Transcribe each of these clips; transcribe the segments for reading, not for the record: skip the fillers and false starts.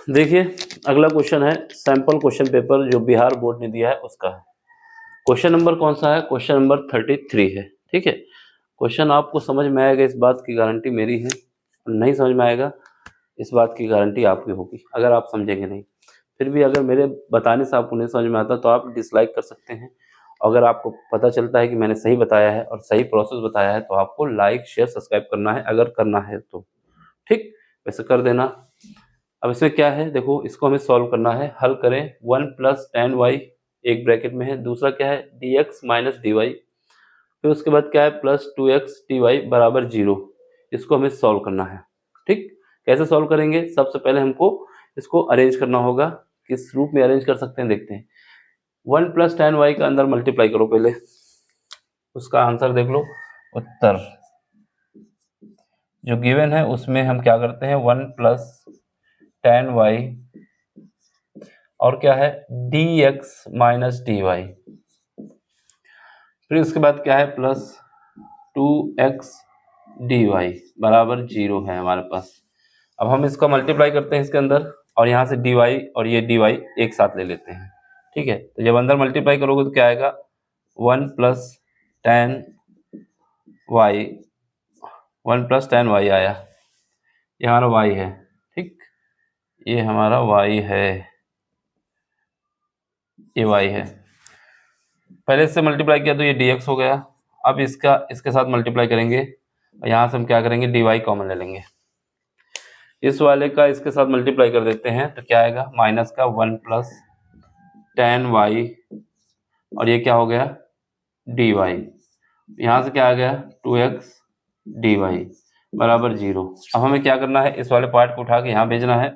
देखिए अगला क्वेश्चन है सैंपल क्वेश्चन पेपर जो बिहार बोर्ड ने दिया है उसका है। क्वेश्चन नंबर कौन सा है? क्वेश्चन नंबर 33 है। ठीक है, क्वेश्चन आपको समझ में आएगा इस बात की गारंटी मेरी है, नहीं समझ में आएगा इस बात की गारंटी आपकी होगी अगर आप समझेंगे नहीं। फिर भी अगर मेरे बताने से आपको नहीं समझ में आता तो आप डिसलाइक कर सकते हैं। अगर आपको पता चलता है कि मैंने सही बताया है और सही प्रोसेस बताया है तो आपको लाइक शेयर सब्सक्राइब करना है, अगर करना है तो ठीक, वैसे कर देना। अब इसमें क्या है देखो, इसको हमें सॉल्व करना है, हल करें। 1 प्लस टेन वाई एक ब्रैकेट में है, दूसरा क्या है D X minus D Y, फिर उसके बाद क्या है प्लस 2x dy बराबर 0। इसको हमें सॉल्व करना है। ठीक, कैसे सॉल्व करेंगे? सबसे पहले हमको इसको अरेंज करना होगा। किस रूप में अरेंज कर सकते हैं देखते हैं। 1 प्लस टेन वाई का अंदर मल्टीप्लाई करो पहले, उसका आंसर देख लो। उत्तर जो गिवन है उसमें हम क्या करते हैं 1 प्लस टेन वाई और क्या है D X minus D Y, फिर उसके बाद क्या है प्लस 2x dy बराबर 0 है हमारे पास। अब हम इसको मल्टीप्लाई करते हैं इसके अंदर और यहाँ से dy और ये dy एक साथ ले लेते हैं। ठीक है, तो जब अंदर मल्टीप्लाई करोगे तो क्या आएगा 1 plus ten Y, 1 plus ten Y आया, ये हमारा y है। ठीक, ये हमारा y है, ये y है। पहले इससे मल्टीप्लाई किया तो ये dx हो गया। अब इसका इसके साथ मल्टीप्लाई करेंगे और यहाँ से हम क्या करेंगे dy कॉमन ले लेंगे। इस वाले का इसके साथ मल्टीप्लाई कर देते हैं तो क्या आएगा माइनस का 1 प्लस टेन वाई और ये क्या हो गया डी वाई, यहाँ से क्या आ गया 2x डी वाई बराबर 0। अब हमें क्या करना है इस वाले पार्ट को उठा के यहाँ भेजना है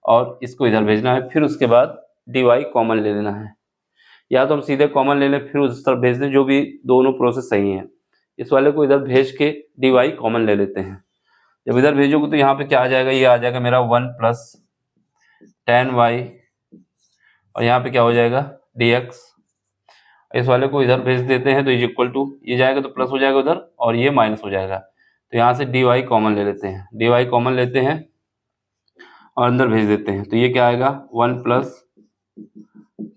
और इसको इधर भेजना है, फिर उसके बाद डी वाई कॉमन ले लेना है, या तो हम सीधे कॉमन ले लें फिर उस तरफ भेज दें, जो भी दोनों प्रोसेस सही है। इस वाले को इधर भेज के डी वाई कॉमन ले लेते हैं। जब इधर भेजोगे तो यहाँ पे क्या आ जाएगा, ये आ जाएगा मेरा 1 प्लस टेन वाई और यहाँ पे क्या हो जाएगा डी एक्स। इस वाले को इधर भेज देते हैं तो इज इक्वल टू, ये जाएगा तो प्लस हो जाएगा उधर और ये माइनस हो जाएगा, तो यहाँ से डी वाई कॉमन ले लेते हैं, डी वाई कॉमन लेते हैं और अंदर भेज देते हैं तो ये क्या आएगा 1 प्लस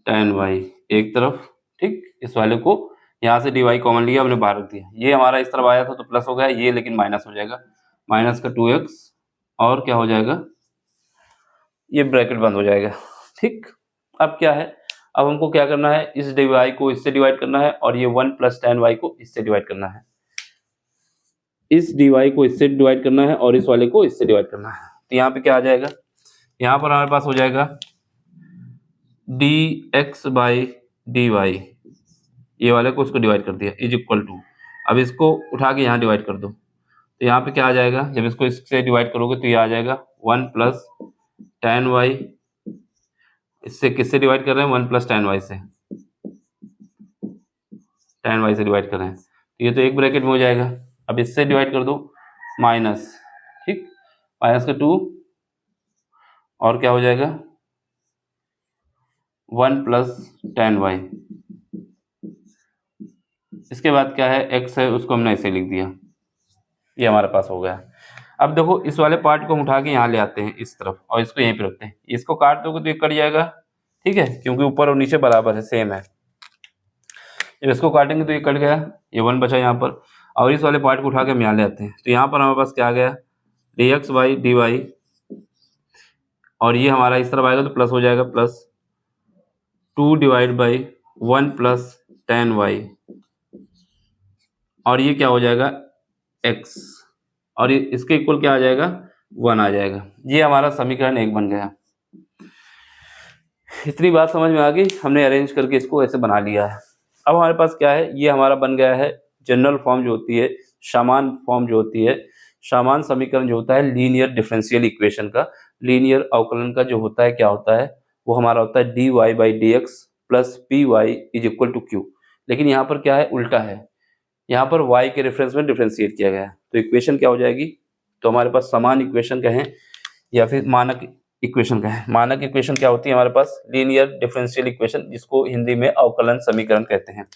टेन वाई एक तरफ। ठीक, इस वाले को यहाँ से डी वाई कॉमन लिया हमने बाहर रख दिया, ये हमारा इस तरफ आया था तो प्लस हो गया, ये लेकिन माइनस हो जाएगा, माइनस का 2x और क्या हो जाएगा ये ब्रैकेट बंद हो जाएगा। ठीक, अब क्या है, अब हमको क्या करना है इस डी वाई को इससे डिवाइड करना है और ये 1 प्लस टेन वाई को इससे डिवाइड करना है, इस डी वाई को इससे डिवाइड करना है और इस वाले को इससे डिवाइड करना है। तो यहाँ पे क्या आ जाएगा, यहाँ पर हमारे पास हो जाएगा D X by D Y, ये वाले को उसको डिवाइड कर दिया इज इक्वल टू, अब इसको उठा के यहाँ डिवाइड कर दो तो यहाँ पे क्या आ जाएगा, जब इसको इससे डिवाइड करोगे तो ये आ जाएगा 1 प्लस टेन वाई, इससे किससे डिवाइड कर रहे हैं 1 प्लस टेन वाई से, टेन वाई से डिवाइड कर रहे हैं तो ये तो एक ब्रैकेट में हो जाएगा। अब इससे डिवाइड कर दो माइनस, ठीक, माइनस का 2 और क्या हो जाएगा 1 प्लस टेन वाई, इसके बाद क्या है x है उसको हमने ऐसे लिख दिया, ये हमारे पास हो गया। अब देखो इस वाले पार्ट को हम उठा के यहाँ ले आते हैं इस तरफ और इसको यहीं पे रखते हैं, इसको काट दोगे तो ये कट जाएगा। ठीक है, क्योंकि ऊपर और नीचे बराबर है सेम है, जब इसको काटेंगे तो ये कट गया, ये 1 बचा यहाँ पर, और इस वाले पार्ट को उठा के हम यहाँ ले आते हैं तो यहाँ पर हमारे पास क्या आ गया D X by D Y और ये हमारा इस तरफ आएगा तो प्लस हो जाएगा plus 2 divide by 1 plus ten Y और ये क्या हो जाएगा x और ये इसके इक्वल क्या आ जाएगा 1 आ जाएगा। ये हमारा समीकरण 1 बन गया। इतनी बात समझ में आ गई, हमने अरेंज करके इसको ऐसे बना लिया है। अब हमारे पास क्या है, ये हमारा बन गया है जनरल फॉर्म जो होती है, सामान्य फॉर्म जो होती है, सामान्य समीकरण जो होता है लीनियर डिफरेंशियल इक्वेशन का, लीनियर अवकलन का जो होता है क्या होता है वो हमारा होता है D Y by D X plus P Y is equal to Q. लेकिन यहाँ पर क्या है उल्टा है, यहाँ पर y के रेफरेंस में डिफरेंशिएट किया गया है तो इक्वेशन क्या हो जाएगी, तो हमारे पास समान इक्वेशन कहें या फिर मानक इक्वेशन कहें, मानक इक्वेशन क्या होती है हमारे पास लीनियर डिफरेंशियल इक्वेशन, जिसको हिंदी में अवकलन समीकरण कहते हैं,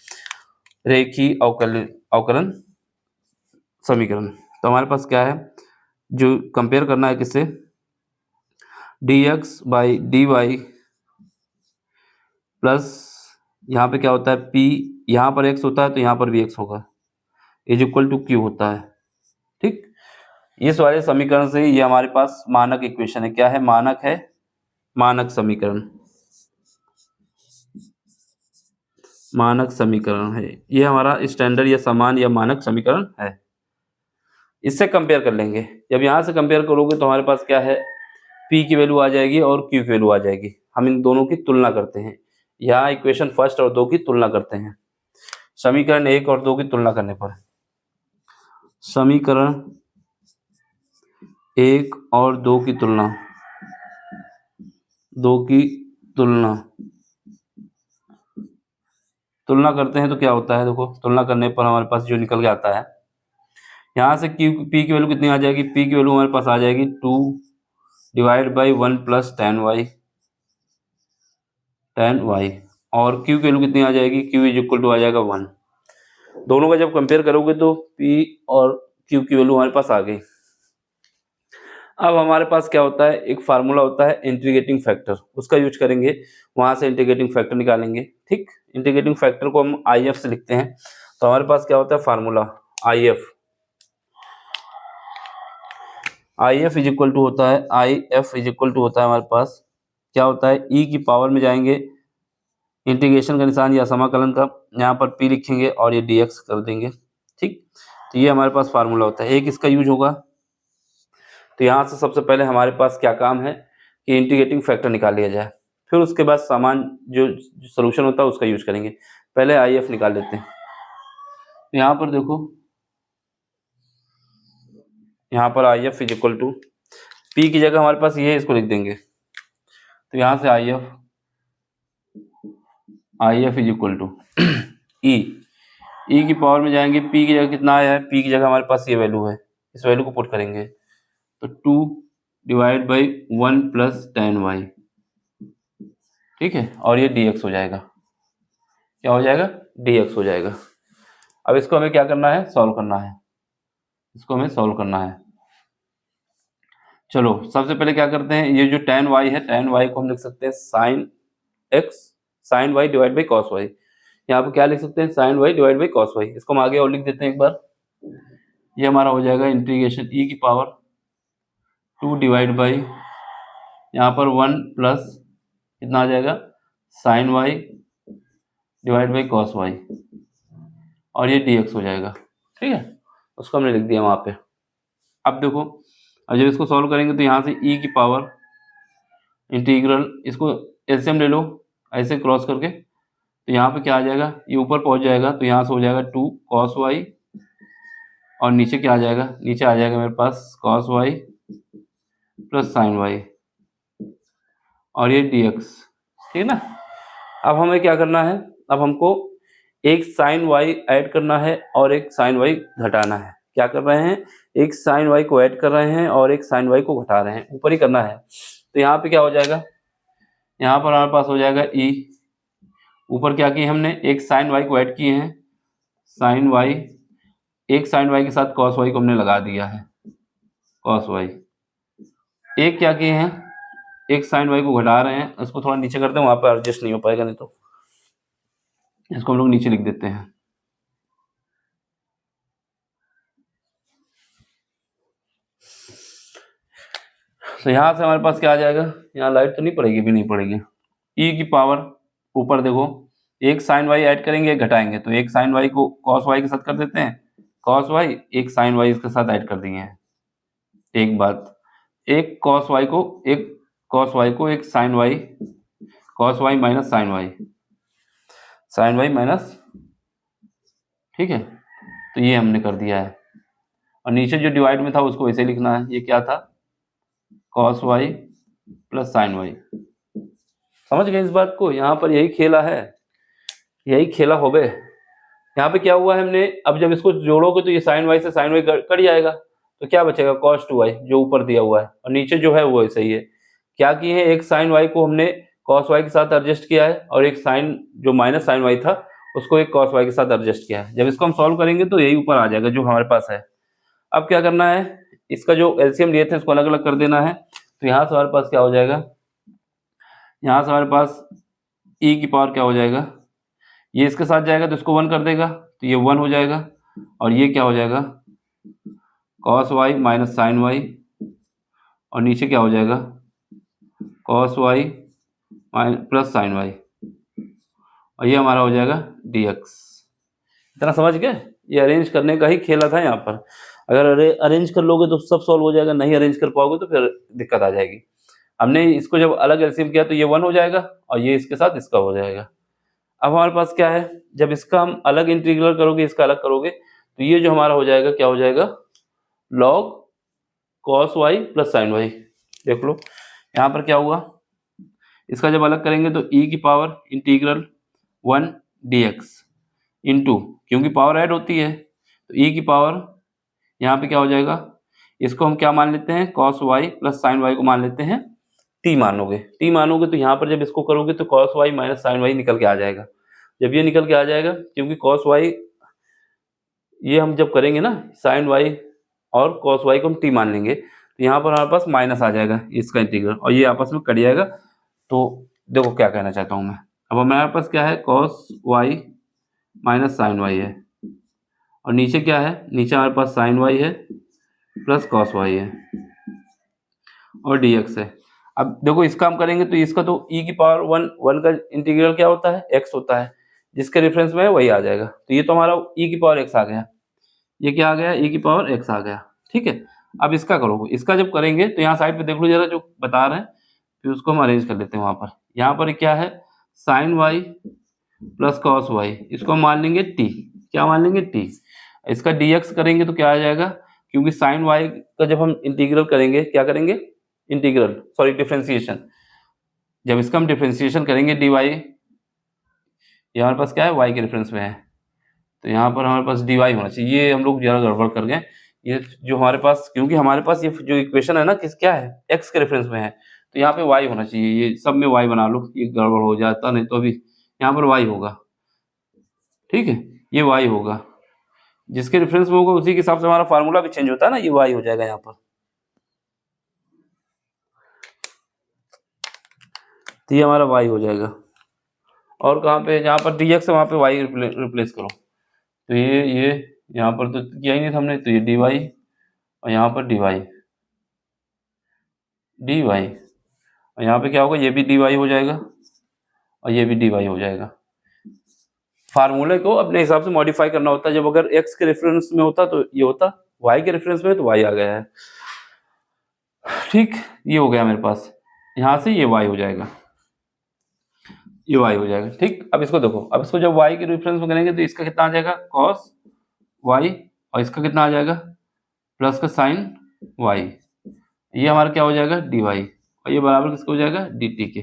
रेखीय अवकलन समीकरण। तो हमारे पास क्या है जो कंपेयर करना है किससे dx बाई dy प्लस यहाँ पे क्या होता है p, यहाँ पर x होता है तो यहाँ पर भी x होगा, इज इक्वल टू q होता है। ठीक, इस वाले समीकरण से ये हमारे पास मानक इक्वेशन है। क्या है? मानक है, मानक समीकरण, मानक समीकरण है। ये हमारा स्टैंडर्ड या समान या मानक समीकरण है। इससे कंपेयर कर लेंगे। जब यहाँ से कंपेयर करोगे तो हमारे पास क्या है, p की वैल्यू आ जाएगी और q की वैल्यू आ जाएगी। हम इन दोनों की तुलना करते हैं। यहाँ इक्वेशन फर्स्ट और 2 की तुलना करते हैं। समीकरण 1 और 2 की तुलना करने पर, समीकरण 1 और 2 की तुलना, 2 की तुलना करते हैं तो क्या होता है, देखो तुलना करने पर हमारे पास जो निकल के आता है, यहाँ से p की वैल्यू कितनी आ जाएगी, p की वैल्यू हमारे पास आ जाएगी 2 divide by 1 plus tan y, और q की वैल्यू कितनी आ जाएगी, q इज इक्वल टू आ जाएगा 1। दोनों का जब कंपेयर करोगे तो p और q की वैल्यू हमारे पास आ गई। अब हमारे पास क्या होता है, एक फार्मूला होता है इंटीग्रेटिंग फैक्टर, उसका यूज करेंगे, वहां से इंटीग्रेटिंग फैक्टर निकालेंगे। ठीक, इंटीग्रेटिंग फैक्टर को हम IF से लिखते हैं। तो हमारे पास क्या होता है formula IF is equal to होता है, IF इज इक्वल टू होता है हमारे पास क्या होता है, e की पावर में जाएंगे, इंटीग्रेशन का निशान या समाकलन का, यहाँ पर p लिखेंगे और ये dx कर देंगे। ठीक, तो ये हमारे पास फार्मूला होता है। एक इसका यूज होगा, तो यहाँ से सबसे पहले हमारे पास क्या काम है कि इंटीग्रेटिंग फैक्टर निकाल लिया जाए, फिर उसके बाद सामान जो सोल्यूशन होता है उसका यूज करेंगे। पहले IF निकाल लेते हैं। तो यहाँ पर देखो, यहाँ पर IF is equal to, p की जगह हमारे पास ये है, इसको लिख देंगे। तो यहाँ से IF is equal to e की पावर में जाएंगे, p की जगह कितना आया है, p की जगह हमारे पास ये वैल्यू है, इस वैल्यू को पुट करेंगे तो 2 divide by 1 plus tan y, ठीक है, और ये dx हो जाएगा। क्या हो जाएगा, dx हो जाएगा। अब इसको हमें क्या करना है, सॉल्व करना है, इसको हमें सॉल्व करना है। चलो सबसे पहले क्या करते हैं, ये जो tan y है, tan y को हम लिख सकते हैं sin y divide by cos y। यहाँ पे क्या लिख सकते हैं, sin y divide by cos y। इसको हम आगे और लिख देते हैं एक बार। ये हमारा हो जाएगा इंटीग्रेशन e की पावर 2 डिवाइड बाई, यहाँ पर 1 प्लस कितना आ जाएगा, sin y divide by cos y, और ये dx हो जाएगा। ठीक है, उसको हमने लिख दिया वहाँ पे। अब देखो, अब जब इसको सॉल्व करेंगे तो यहाँ से e की पावर इंटीग्रल, इसको एलसीएम ले लो ऐसे क्रॉस करके, तो यहाँ पे क्या आ जाएगा, ये ऊपर पहुँच जाएगा, तो यहाँ से हो जाएगा 2 cos y, और नीचे क्या आ जाएगा, नीचे आ जाएगा मेरे पास cos y plus sin y, और ये dx। ठीक है ना। अब हमें क्या करना है, अब हमको एक sin y ऐड करना है और एक sin y घटाना है। क्या कर रहे हैं, एक sin y को ऐड कर रहे हैं और एक sin y को घटा रहे हैं, ऊपर ही करना है। तो यहाँ पे क्या हो जाएगा, यहाँ पर हमारे पास हो जाएगा e, ऊपर क्या किए हमने, एक sin y को ऐड किए हैं, sin y, एक sin y के साथ cos y को हमने लगा दिया है, cos y। एक क्या किए हैं, एक sin y को घटा रहे हैं, इसको थोड़ा नीचे करते हैं, वहाँ पर एडजस्ट नहीं हो पाएगा, नहीं तो इसको हम लोग नीचे लिख देते हैं। तो यहाँ से हमारे पास क्या आ जाएगा, यहाँ लाइट तो नहीं पड़ेगी, भी नहीं पड़ेगी, e की पावर ऊपर देखो, एक sin y ऐड करेंगे, एक घटाएंगे, तो एक sin y को cos y के साथ कर देते हैं, cos y, एक sin y इसके साथ ऐड कर दिए हैं। एक बात, एक cos y को एक sin y, cos y minus sin y minus, ठीक है, तो ये हमने कर दिया है। और नीचे जो डिवाइड में था उसको ऐसे लिखना है, ये क्या था, cos y plus sin y। समझ गए इस बात को, यहाँ पर यही खेला है, यही खेला हो गए। यहाँ पे क्या हुआ है हमने, अब जब इसको जोड़ोगे तो ये sin y से sin y कट जाएगा, तो क्या बचेगा, cos 2y जो ऊपर दिया हुआ है, और नीचे जो है वो ऐसे ही है। क्या किए हैं, एक sin y को हमने cos y के साथ एडजस्ट किया है, और एक sin जो माइनस sin y था उसको एक cos y के साथ एडजस्ट किया है। जब इसको हम सॉल्व करेंगे तो यही ऊपर आ जाएगा जो हमारे पास है। अब क्या करना है, इसका जो एलसीएम लिए थे उसको अलग अलग कर देना है। तो यहाँ से हमारे पास क्या हो जाएगा, यहाँ से हमारे पास e की पावर क्या हो जाएगा, ये इसके साथ जाएगा तो इसको 1 कर देगा, तो ये 1 हो जाएगा, और ये क्या हो जाएगा cos y minus sine y, और नीचे क्या हो जाएगा cos y plus sine y, और ये हमारा हो जाएगा dx। इतना समझ गए? ये अरेंज करने का ही खेला था यहाँ पर। अगर अरेंज कर लोगे तो सब सॉल्व हो जाएगा, नहीं अरेंज कर पाओगे तो फिर दिक्कत आ जाएगी। हमने इसको जब अलग एलसीएम किया तो ये 1 हो जाएगा, और ये इसके साथ इसका हो जाएगा। अब हमारे पास क्या है, जब इसका हम अलग इंटीग्रल करोगे, इसका अलग करोगे, तो ये जो हमारा हो जाएगा क्या हो जाएगा log cos y plus sine y। देख लो यहाँ पर क्या हुआ, इसका जब अलग करेंगे तो e की पावर इंटीग्रल 1 dx इंटू, क्योंकि पावर ऐड होती है तो e की पावर यहाँ पे क्या हो जाएगा, इसको हम क्या मान लेते हैं cos y plus sine y को मान लेते हैं t मानोगे। t मानोगे तो यहाँ पर जब इसको करोगे तो cos y minus sine y निकल के आ जाएगा। जब ये निकल के आ जाएगा, क्योंकि cos y ये हम जब करेंगे ना साइन y और cos y को हम t मान लेंगे, तो यहाँ पर हमारे पास माइनस आ जाएगा इसका इंटीग्रल, और ये आपस में कट जाएगा। तो देखो क्या कहना चाहता हूँ मैं, अब हमारे पास क्या है cos y minus sine y है, और नीचे क्या है, नीचे हमारे पास साइन y है प्लस cos y है, और dx है। अब देखो इसका हम करेंगे तो इसका तो e की पावर 1 का इंटीग्रल क्या होता है x होता है, जिसके रेफरेंस में है वही आ जाएगा। तो ये तो हमारा e की पावर x आ गया, ये क्या आ गया e की पावर x आ गया, ठीक है। अब इसका करो, इसका जब करेंगे तो यहाँ साइड पे देख लो जरा जो बता रहे हैं, फिर उसको हम अरेंज कर लेते हैं। वहाँ पर यहाँ पर क्या है sine y plus cos y, इसको हम मान लेंगे t, क्या मान लेंगे t। इसका dx करेंगे तो क्या आ जाएगा, क्योंकि साइन y का जब हम इंटीग्रल करेंगे, क्या करेंगे इंटीग्रल सॉरी डिफरेंशिएशन, जब इसका हम डिफरेंशिएशन करेंगे dy, ये हमारे पास क्या है y के रेफरेंस में है, तो यहाँ पर हमारे पास dy होना चाहिए। ये हम लोग ज़रा गड़बड़ कर गए, ये जो हमारे पास, क्योंकि हमारे पास ये जो इक्वेशन है ना किस क्या है x के रेफरेंस में है, तो यहाँ पे y होना चाहिए, ये सब में y बना लो, ये गड़बड़ हो जाता, नहीं तो अभी यहाँ पर y होगा, ठीक है, ये y होगा, जिसके रेफरेंस में होगा उसी के हिसाब से हमारा फार्मूला भी चेंज होता है ना, ये y हो जाएगा यहाँ पर। तो ये हमारा y हो जाएगा, और कहाँ पे, जहाँ पर dx है वहाँ पे y रिप्लेस करो, तो ये यहाँ पर तो किया ही नहीं था हमने, तो ये dy, और यहाँ पर dy, और यहाँ पे क्या होगा, ये भी dy हो जाएगा, और ये भी dy हो जाएगा। फार्मूले को अपने हिसाब से मॉडिफाई करना होता है। जब अगर x के रेफरेंस में होता तो ये होता, y के रेफरेंस में तो y आ गया है, ठीक। ये हो गया मेरे पास, यहाँ से ये y हो जाएगा, ये y हो जाएगा, ठीक। अब इसको देखो, अब इसको जब y के रेफरेंस में करेंगे तो इसका कितना आ जाएगा cos y, और इसका कितना आ जाएगा प्लस का साइन y, ये हमारा क्या हो जाएगा dy, और ये बराबर किसका हो जाएगा dt के,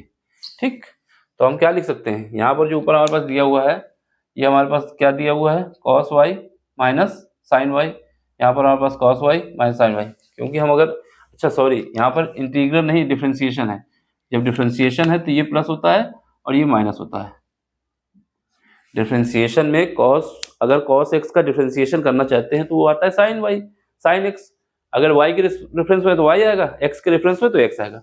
ठीक। तो हम क्या लिख सकते हैं, यहाँ पर जो ऊपर हमारे पास दिया हुआ है, ये हमारे पास क्या दिया हुआ है cos y minus sine y, यहाँ पर हमारे पास cos y minus sine y, क्योंकि हम अगर, अच्छा सॉरी, यहाँ पर इंटीग्रल नहीं डिफरेंशिएशन है, जब डिफरेंशिएशन है तो ये प्लस होता है और ये माइनस होता है। डिफरेंशिएशन में cos, अगर cos x का डिफरेंशिएशन करना चाहते हैं तो वो आता है साइन y, साइन x, अगर y के रेफरेंस में तो y आएगा, x के रेफरेंस में तो x आएगा,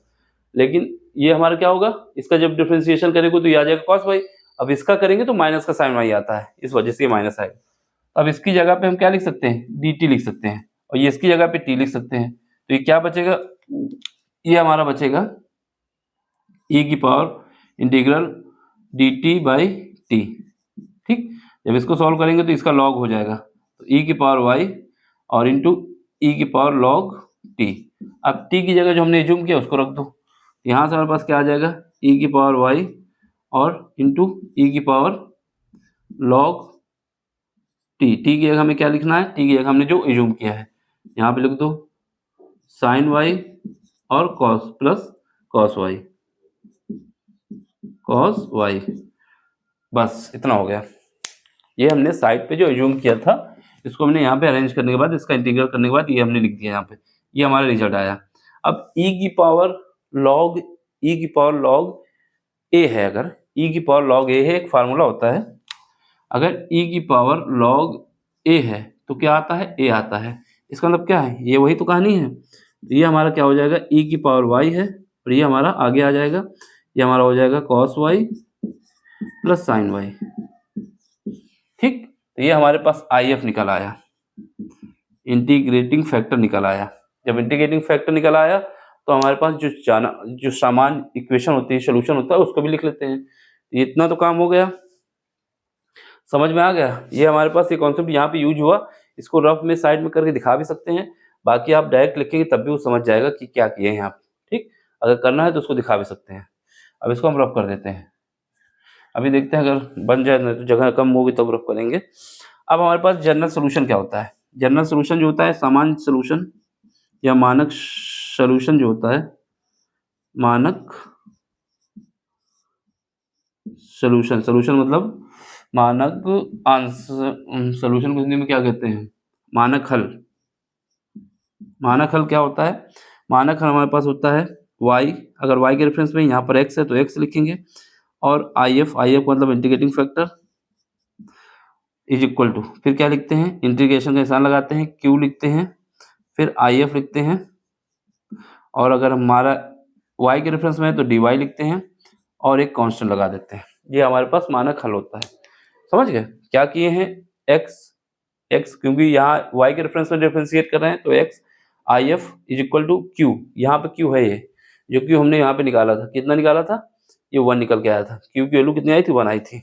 लेकिन ये हमारा क्या होगा, इसका जब डिफरेंशिएशन करेंगे तो ये आ जाएगा cos y, अब इसका करेंगे तो माइनस का साइन y आता है, इस वजह से ये माइनस आएगा। अब इसकी जगह पे हम क्या लिख सकते हैं dt लिख सकते हैं, और ये इसकी जगह पे t लिख सकते हैं, तो ये क्या बचेगा, ये हमारा बचेगा e की power integral dt by t, ठीक। जब इसको सॉल्व करेंगे तो इसका लॉग हो जाएगा, तो e की पावर y और इंटू e की पावर लॉग t। अब t की जगह जो हमने एज्यूम किया उसको रख दो, यहाँ से हमारे पास क्या आ जाएगा e की पावर y और इंटू e की पावर लॉग t। t की जगह हमें क्या लिखना है, t की जगह हमने जो एज्यूम किया है यहाँ पे लिख दो साइन y और cos प्लस cos y, बस इतना हो गया। ये हमने साइड पे जो एज्यूम किया था इसको हमने यहाँ पे अरेंज करने के बाद, इसका इंटीग्रल करने के बाद ये हमने लिख दिया यहाँ पे, ये हमारा रिजल्ट आया। अब e की पावर लॉग a है, अगर e की पावर लॉग a है, एक फार्मूला होता है, अगर e की पावर लॉग a है तो क्या आता है a आता है, इसका मतलब क्या है, ये वही तो कहानी है, तो ये हमारा क्या हो जाएगा, e की पावर y है, और ये हमारा आगे आ जाएगा, ये हमारा हो जाएगा cos y plus sin y। ठीक, तो ये हमारे पास IF निकल आया, इंटीग्रेटिंग फैक्टर निकल आया। जब इंटीग्रेटिंग फैक्टर निकल आया तो हमारे पास जो सामान्य इक्वेशन होती है, सोल्यूशन होता है, उसको भी लिख लेते हैं। ये इतना तो काम हो गया, समझ में आ गया। ये हमारे पास ये कॉन्सेप्ट यहाँ पे यूज हुआ, इसको रफ में साइड में करके दिखा भी सकते हैं, बाकी आप डायरेक्ट लिखेंगे तब भी वो समझ जाएगा कि क्या किए हैं आप। ठीक, अगर करना है तो उसको दिखा भी सकते हैं। अब इसको हम रफ कर देते हैं, अभी देखते हैं अगर बन जाए ना, तो जगह कम होगी तब रफ करेंगे। अब हमारे पास जनरल सोल्यूशन क्या होता है। जनरल सोल्यूशन जो होता है, सामान्य सोल्यूशन या मानक सोल्यूशन जो होता है, मानक सोल्यूशन, सोल्यूशन मतलब मानक आंसर, सोल्यूशन को हिंदी में क्या कहते हैं, मानक हल। मानक हल क्या होता है, मानक हल हमारे पास होता है y, अगर y के रेफरेंस में यहाँ पर x है तो x लिखेंगे, और IF मतलब integrating factor is equal to, फिर क्या लिखते हैं, इंटीग्रेशन का निशान लगाते हैं, q लिखते हैं, फिर IF लिखते हैं, और अगर हमारा y के रेफरेंस में है तो dy लिखते हैं, और एक कांस्टेंट लगा देते हैं। ये हमारे पास मानक हल होता है। समझ गए, क्या किए हैं, x क्योंकि यहाँ y के रेफरेंस में डिफरेंशिएट कर रहे हैं तो x IF is equal to q, यहाँ पे q है, ये जो q हमने यहाँ पे निकाला था, कितना निकाला था, ये 1 निकल के आया था। q की वैल्यू कितनी आई थी, 1 आई थी।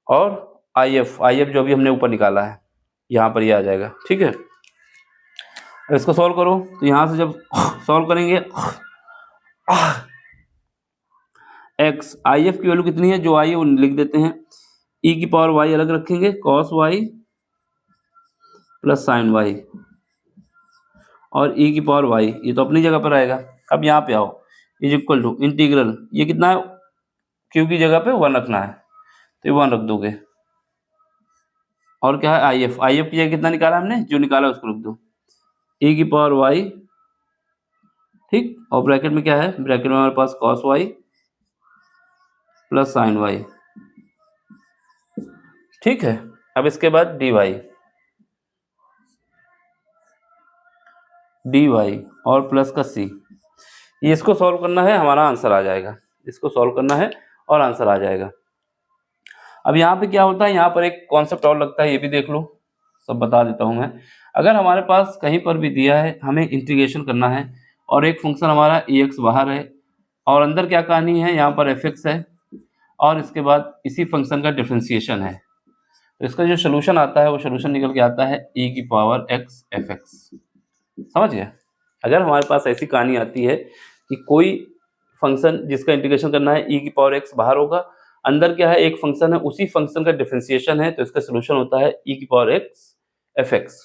और IF जो अभी हमने ऊपर निकाला है, यहाँ पर ये आ जाएगा। ठीक है, इसको सॉल्व करो, तो यहाँ से जब सॉल्व करेंगे, x IF की वैल्यू कितनी है, जो आई है वो लिख देते हैं, e की पावर y अलग रखेंगे, cos y plus sin y, और e की पावर y ये तो अपनी जगह पर आएगा। अब यहाँ पे आओ, इज इक्वल टू इंटीग्रल, ये कितना है, q की जगह पे 1 रखना है तो ये 1 रख दोगे, और क्या है IF की जगह कितना निकाला हमने, जो निकाला उसको रख दो, e की पावर y। ठीक, और ब्रैकेट में क्या है, ब्रैकेट में हमारे पास cos y plus sin y। ठीक है, अब इसके बाद dy और प्लस का c, ये इसको सॉल्व करना है, हमारा आंसर आ जाएगा। इसको सॉल्व करना है और आंसर आ जाएगा। अब यहाँ पे क्या होता है, यहाँ पर एक कॉन्सेप्ट और लगता है, ये भी देख लो, सब बता देता हूँ मैं। अगर हमारे पास कहीं पर भी दिया है, हमें इंटीग्रेशन करना है, और एक फंक्शन हमारा ex बाहर है, और अंदर क्या कहानी है, यहाँ पर fx है, और इसके बाद इसी फंक्शन का डिफरेंशिएशन है, तो इसका जो सोल्यूशन आता है वो सोल्यूशन निकल के आता है e की पावर x fx। समझ गए, अगर हमारे पास ऐसी कहानी आती है कि कोई फंक्शन जिसका इंटीग्रेशन करना है, e की पावर x बाहर होगा, अंदर क्या है, एक फंक्शन है, उसी फंक्शन का डिफरेंशिएशन है, तो इसका सोल्यूशन होता है e की पावर x fx।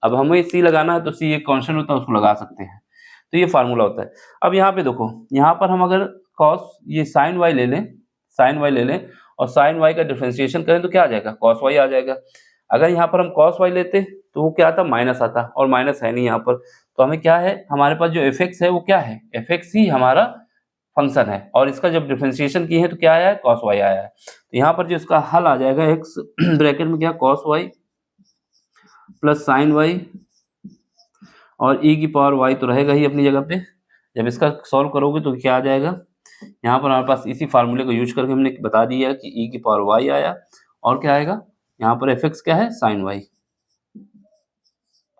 अब हमें c लगाना है तो c एक कांस्टेंट होता है, उसको लगा सकते हैं, तो ये फार्मूला होता है। अब यहाँ पे देखो, यहाँ पर हम अगर cos ये sin y ले लें और sin y का डिफरेंशिएशन करें तो क्या आ जाएगा, cos y आ जाएगा। अगर यहाँ पर हम cos y लेते तो वो क्या आता, माइनस आता, और माइनस है नहीं यहाँ पर, तो हमें क्या है, हमारे पास जो fx है वो क्या है, fx ही हमारा फंक्शन है, और इसका जब डिफरेंशिएशन किए हैं तो क्या आया है, cos y आया है। तो यहाँ पर जो इसका हल आ जाएगा, x ब्रैकेट में क्या, cos y plus sin y, और e की पावर y तो रहेगा ही अपनी जगह पे। जब इसका सॉल्व करोगे तो क्या आ जाएगा, यहाँ पर हमारे पास इसी फार्मूले को यूज करके हमने बता दिया कि e की पावर y आया, और क्या आएगा, यहाँ पर fx क्या है, sin y,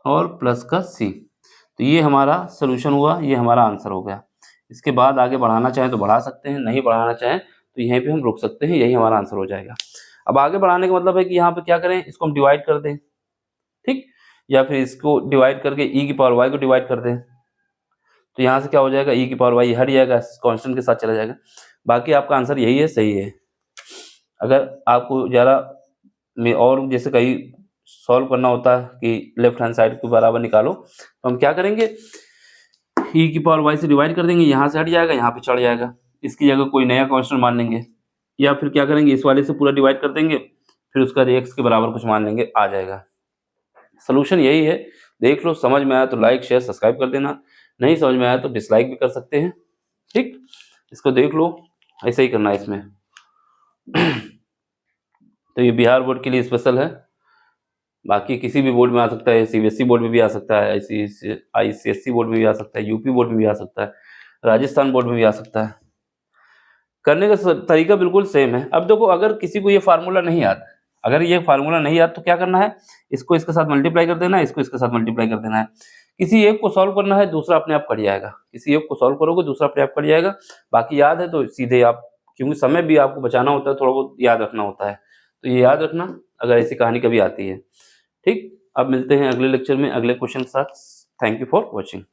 और प्लस का c। तो ये हमारा सोल्यूशन हुआ, ये हमारा आंसर हो गया। इसके बाद आगे बढ़ाना चाहें तो बढ़ा सकते हैं, नहीं बढ़ाना चाहें तो यहीं पे हम रुक सकते हैं, यही हमारा आंसर हो जाएगा। अब आगे बढ़ाने का मतलब है कि यहाँ पे क्या करें, इसको हम डिवाइड कर दें, ठीक, या फिर इसको डिवाइड करके e की पावर y को डिवाइड कर दें, तो यहाँ से क्या हो जाएगा, e की पावर y हट जाएगा, कांस्टेंट के साथ चला जाएगा। बाकी आपका आंसर यही है, सही है। अगर आपको ज़रा में और जैसे कहीं सॉल्व करना होता है कि लेफ्ट हैंड साइड को बराबर निकालो, तो हम क्या करेंगे, e की पावर y से डिवाइड कर देंगे, यहाँ से हट जाएगा, यहाँ पे चढ़ जाएगा, इसकी जगह कोई नया कांस्टेंट मान लेंगे, या फिर क्या करेंगे, इस वाले से पूरा डिवाइड कर देंगे, फिर उसका x के बराबर कुछ मान लेंगे, आ जाएगा। सोल्यूशन यही है, देख लो, समझ में आया तो लाइक शेयर सब्सक्राइब कर देना, नहीं समझ में आया तो डिसलाइक भी कर सकते हैं। ठीक, इसको देख लो, ऐसे ही करना है इसमें। तो ये बिहार बोर्ड के लिए स्पेशल है। बाकी किसी भी बोर्ड में आ सकता है, सीबीएसई बोर्ड में भी आ सकता है, आईसीएसई बोर्ड में भी आ सकता है, यूपी बोर्ड में भी आ सकता है, राजस्थान बोर्ड में भी आ सकता है। करने का तरीका बिल्कुल सेम है। अब देखो, अगर किसी को ये फार्मूला नहीं आता, अगर ये फार्मूला नहीं आता तो क्या करना है, इसको इसके साथ मल्टीप्लाई कर देना है, इसको इसके साथ मल्टीप्लाई कर देना है। किसी एक को सॉल्व करना है, दूसरा अपने आप कट जाएगा। किसी एक को सॉल्व करोगे, दूसरा अपने आप कट जाएगा। बाकी याद है तो सीधे आप, क्योंकि समय भी आपको बचाना होता है, थोड़ा बहुत याद रखना होता है, तो ये याद रखना अगर ऐसी कहानी कभी आती है। ठीक, अब मिलते हैं अगले लेक्चर में अगले क्वेश्चन के साथ। Thank you for watching.